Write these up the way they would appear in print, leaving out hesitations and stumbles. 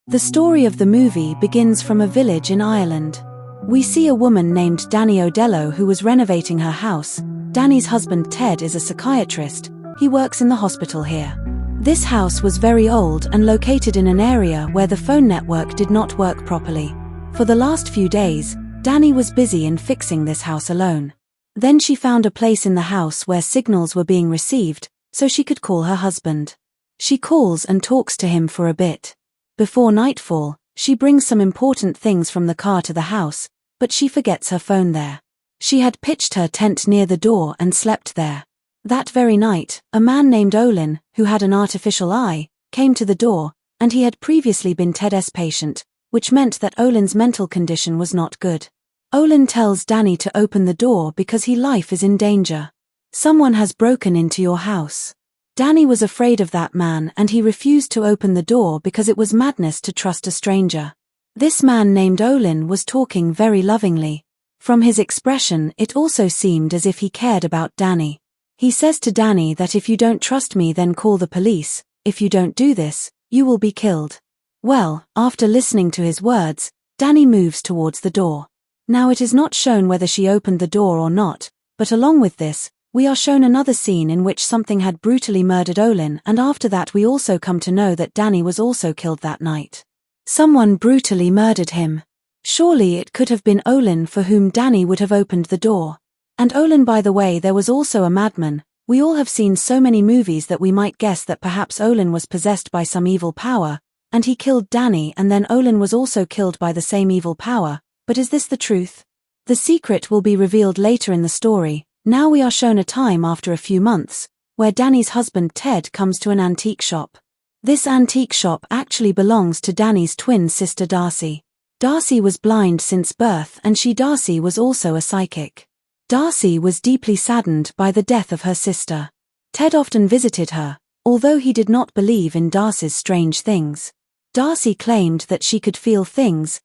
The story of the movie begins from a village in Ireland. We see a woman named Dani Odello who was renovating her house. Dani's husband Ted is a psychiatrist. He works in the hospital here. This house was very old and located in an area where the phone network did not work properly. For the last few days, Dani was busy in fixing this house alone. Then she found a place in the house where signals were being received, so she could call her husband. She calls and talks to him for a bit. Before nightfall, she brings some important things from the car to the house, but she forgets her phone there. She had pitched her tent near the door and slept there. That very night, a man named Olin, who had an artificial eye, came to the door, and he had previously been Ted's patient, which meant that Olin's mental condition was not good. Olin tells Dani to open the door because his life is in danger. Someone has broken into your house. Dani was afraid of that man and he refused to open the door because it was madness to trust a stranger. This man named Olin was talking very lovingly. From his expression, it also seemed as if he cared about Dani. He says to Dani that if you don't trust me, then call the police. If you don't do this, you will be killed. Well, after listening to his words, Dani moves towards the door. Now it is not shown whether she opened the door or not, but along with this, we are shown another scene in which something had brutally murdered Olin, and after that we also come to know that Dani was also killed that night. Someone brutally murdered him. Surely it could have been Olin, for whom Dani would have opened the door. And Olin, by the way, there was also a madman. We all have seen so many movies that we might guess that perhaps Olin was possessed by some evil power, and he killed Dani, and then Olin was also killed by the same evil power. But is this the truth? The secret will be revealed later in the story. Now we are shown a time after a few months, where Dani's husband Ted comes to an antique shop. This antique shop actually belongs to Dani's twin sister Darcy. Darcy was blind since birth, and Darcy was also a psychic. Darcy was deeply saddened by the death of her sister. Ted often visited her, although he did not believe in Darcy's strange things. Darcy claimed that she could feel things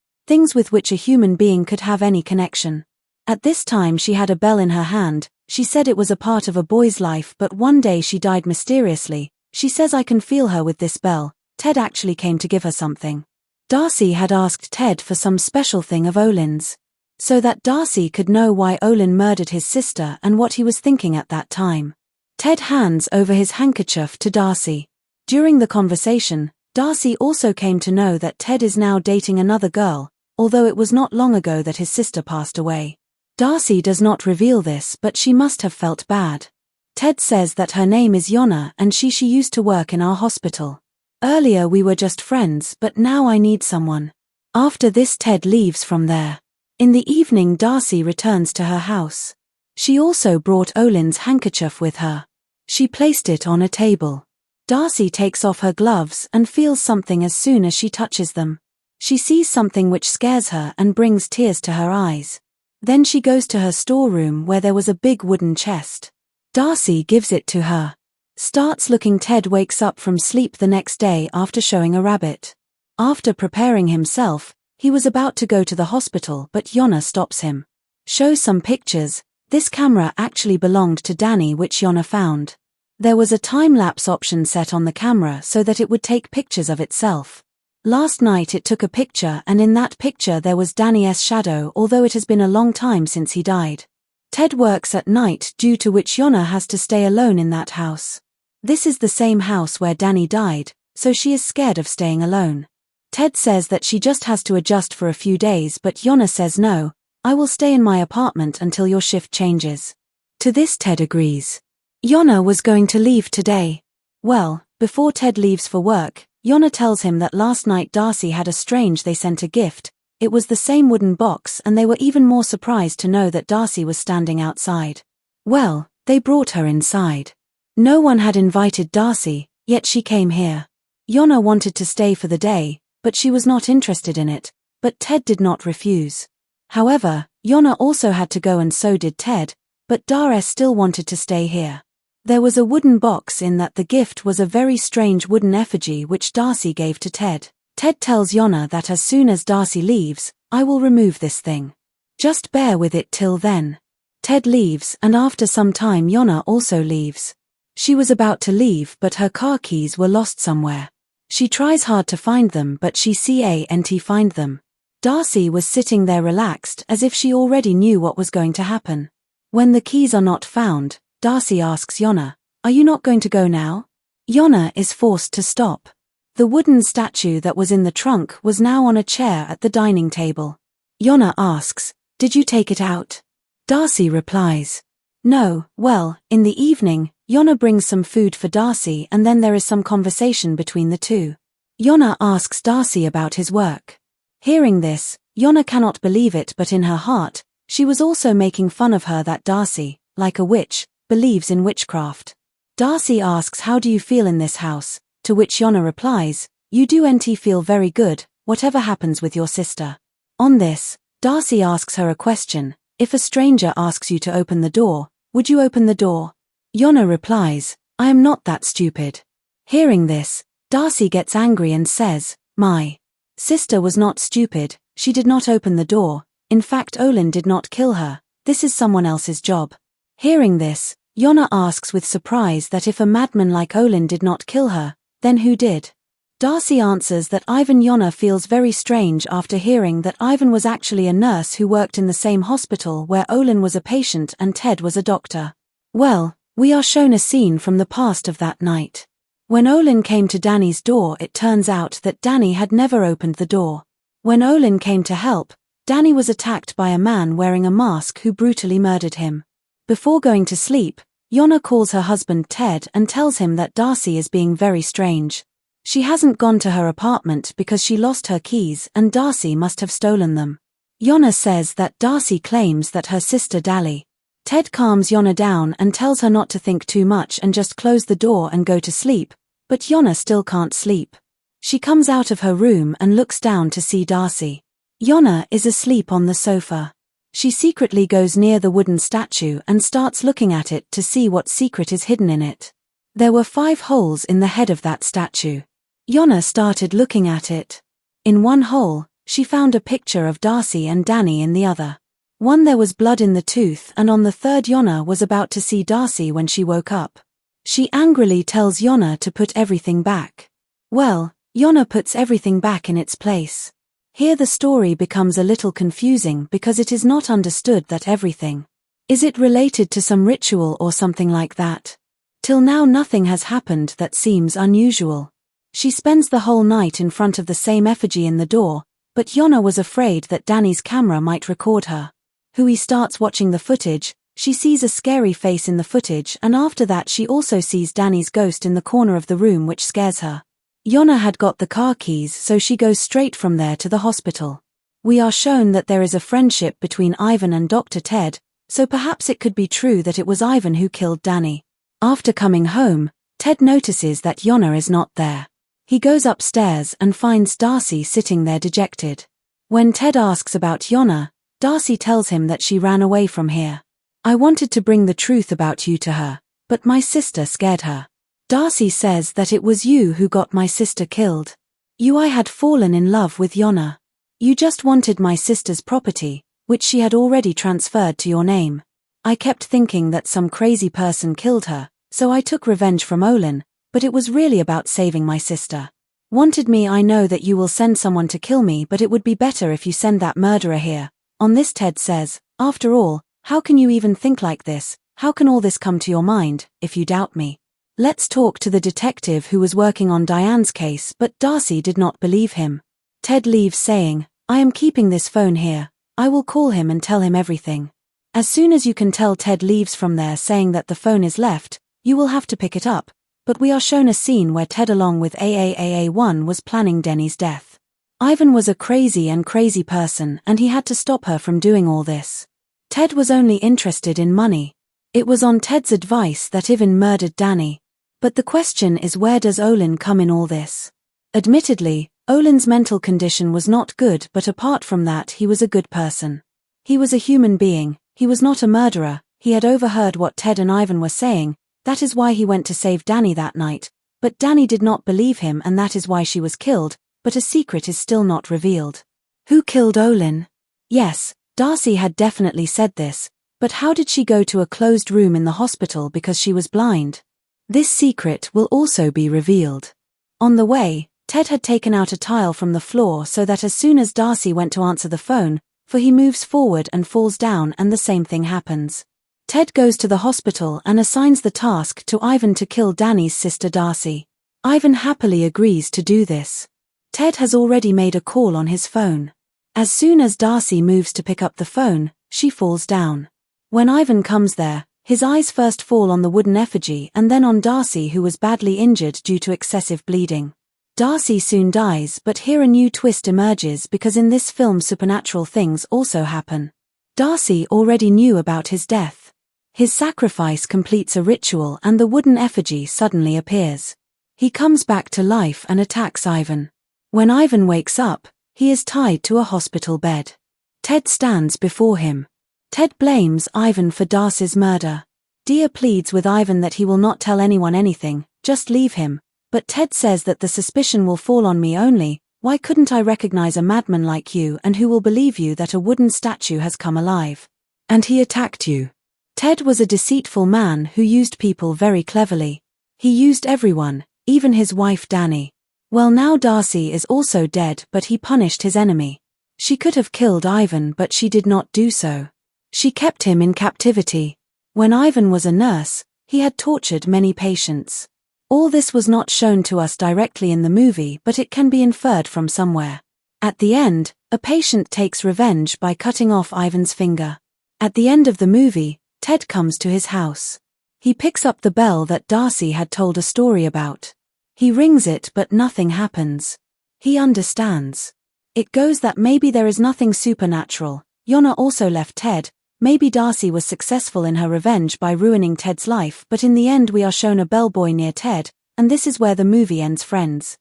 with which a human being could have any connection. At this time she had a bell in her hand. She said it was a part of a boy's life, but one day she died mysteriously. She says, I can feel her with this bell. Ted actually came to give her something. Darcy had asked Ted for some special thing of Olin's, so that Darcy could know why Olin murdered his sister and what he was thinking at that time. Ted hands over his handkerchief to Darcy. During the conversation, Darcy also came to know that Ted is now dating another girl, although it was not long ago that his sister passed away. Darcy does not reveal this, but she must have felt bad. Ted says that her name is Yona and she used to work in our hospital. Earlier we were just friends, but now I need someone. After this, Ted leaves from there. In the evening, Darcy returns to her house. She also brought Olin's handkerchief with her. She placed it on a table. Darcy takes off her gloves and feels something as soon as she touches them. She sees something which scares her and brings tears to her eyes. Then she goes to her storeroom where there was a big wooden chest. Darcy gives it to her. Starts looking. Ted wakes up from sleep the next day after showing a rabbit. After preparing himself, he was about to go to the hospital, but Yona stops him. Shows some pictures. This camera actually belonged to Dani, which Yona found. There was a time-lapse option set on the camera so that it would take pictures of itself. Last night it took a picture, and in that picture there was Dani's shadow, although it has been a long time since he died. Ted works at night, due to which Yona has to stay alone in that house. This is the same house where Dani died, so she is scared of staying alone. Ted says that she just has to adjust for a few days, but Yona says no, I will stay in my apartment until your shift changes. To this Ted agrees. Yona was going to leave today. Well, before Ted leaves for work, Yona tells him that last night Darcy had they sent a gift. It was the same wooden box, and they were even more surprised to know that Darcy was standing outside. Well, they brought her inside. No one had invited Darcy, yet she came here. Yona wanted to stay for the day, but she was not interested in it, but Ted did not refuse. However, Yona also had to go and so did Ted, but Darcy still wanted to stay here. There was a wooden box in that. The gift was a very strange wooden effigy which Darcy gave to Ted. Ted tells Yona that as soon as Darcy leaves, I will remove this thing. Just bear with it till then. Ted leaves, and after some time Yona also leaves. She was about to leave, but her car keys were lost somewhere. She tries hard to find them but she can't find them. Darcy was sitting there relaxed as if she already knew what was going to happen. When the keys are not found, Darcy asks Yona, "Are you not going to go now?" Yona is forced to stop. The wooden statue that was in the trunk was now on a chair at the dining table. Yona asks, "Did you take it out?" Darcy replies, "No." Well, in the evening, Yona brings some food for Darcy and then there is some conversation between the two. Yona asks Darcy about his work. Hearing this, Yona cannot believe it but in her heart, she was also making fun of her that Darcy, like a witch, believes in witchcraft. Darcy asks, "How do you feel in this house?" To which Yona replies, "You do feel very good, whatever happens with your sister." On this, Darcy asks her a question, "If a stranger asks you to open the door, would you open the door?" Yona replies, "I am not that stupid." Hearing this, Darcy gets angry and says, "My sister was not stupid, she did not open the door, in fact Olin did not kill her, this is someone else's job." Hearing this, Yona asks with surprise that if a madman like Olin did not kill her, then who did? Darcy answers that Yona feels very strange after hearing that Ivan was actually a nurse who worked in the same hospital where Olin was a patient and Ted was a doctor. Well, we are shown a scene from the past of that night. When Olin came to Danny's door, it turns out that Danny had never opened the door. When Olin came to help, Danny was attacked by a man wearing a mask who brutally murdered him. Before going to sleep, Yona calls her husband Ted and tells him that Darcy is being very strange. She hasn't gone to her apartment because she lost her keys and Darcy must have stolen them. Yona says that Darcy claims that her sister Dally. Ted calms Yona down and tells her not to think too much and just close the door and go to sleep, but Yona still can't sleep. She comes out of her room and looks down to see Darcy. Yona is asleep on the sofa. She secretly goes near the wooden statue and starts looking at it to see what secret is hidden in it. There were 5 holes in the head of that statue. Yona started looking at it. In one hole, she found a picture of Darcy and Danny in the other. One there was blood in the tooth and on the third Yona was about to see Darcy when she woke up. She angrily tells Yona to put everything back. Well, Yona puts everything back in its place. Here the story becomes a little confusing because it is not understood that everything. Is it related to some ritual or something like that? Till now nothing has happened that seems unusual. She spends the whole night in front of the same effigy in the door, but Yona was afraid that Danny's camera might record her. Hui starts watching the footage, she sees a scary face in the footage and after that she also sees Danny's ghost in the corner of the room which scares her. Yona had got the car keys so she goes straight from there to the hospital. We are shown that there is a friendship between Ivan and Dr. Ted, so perhaps it could be true that it was Ivan who killed Danny. After coming home, Ted notices that Yona is not there. He goes upstairs and finds Darcy sitting there dejected. When Ted asks about Yona, Darcy tells him that she ran away from here. "I wanted to bring the truth about you to her, but my sister scared her." Darcy says that it was you who got my sister killed. I had fallen in love with Yona. You just wanted my sister's property, which she had already transferred to your name. I kept thinking that some crazy person killed her, so I took revenge from Olin, but it was really about saving my sister. Wanted me, I know that you will send someone to kill me, but it would be better if you send that murderer here. On this Ted says, "After all, how can you even think like this? How can all this come to your mind, if you doubt me? Let's talk to the detective who was working on Diane's case," but Darcy did not believe him. Ted leaves saying, "I am keeping this phone here, I will call him and tell him everything." As soon as you can tell, Ted leaves from there saying that the phone is left, you will have to pick it up, but we are shown a scene where Ted along with AAAA1 was planning Denny's death. Ivan was a crazy person and he had to stop her from doing all this. Ted was only interested in money. It was on Ted's advice that Ivan murdered Danny. But the question is, where does Olin come in all this? Admittedly, Olin's mental condition was not good, but apart from that he was a good person. He was a human being, he was not a murderer, he had overheard what Ted and Ivan were saying, that is why he went to save Danny that night, but Danny did not believe him and that is why she was killed, but a secret is still not revealed. Who killed Olin? Yes, Darcy had definitely said this, but how did she go to a closed room in the hospital because she was blind? This secret will also be revealed. On the way, Ted had taken out a tile from the floor so that as soon as Darcy went to answer the phone, for he moves forward and falls down and the same thing happens. Ted goes to the hospital and assigns the task to Ivan to kill Danny's sister Darcy. Ivan happily agrees to do this. Ted has already made a call on his phone. As soon as Darcy moves to pick up the phone, she falls down. When Ivan comes there, his eyes first fall on the wooden effigy and then on Darcy, who was badly injured due to excessive bleeding. Darcy soon dies, but here a new twist emerges because in this film supernatural things also happen. Darcy already knew about his death. His sacrifice completes a ritual and the wooden effigy suddenly appears. He comes back to life and attacks Ivan. When Ivan wakes up, he is tied to a hospital bed. Ted stands before him. Ted blames Ivan for Darcy's murder. Dia pleads with Ivan that he will not tell anyone anything, just leave him. But Ted says that the suspicion will fall on me only. Why couldn't I recognize a madman like you, and who will believe you that a wooden statue has come alive? And he attacked you. Ted was a deceitful man who used people very cleverly. He used everyone, even his wife Danny. Well, now Darcy is also dead, but he punished his enemy. She could have killed Ivan, but she did not do so. She kept him in captivity. When Ivan was a nurse, he had tortured many patients. All this was not shown to us directly in the movie, but it can be inferred from somewhere. At the end, a patient takes revenge by cutting off Ivan's finger. At the end of the movie, Ted comes to his house. He picks up the bell that Darcy had told a story about. He rings it, but nothing happens. He understands. It goes that maybe there is nothing supernatural. Yona also left Ted. Maybe Darcy was successful in her revenge by ruining Ted's life, but in the end we are shown a bellboy near Ted, and this is where the movie ends, friends.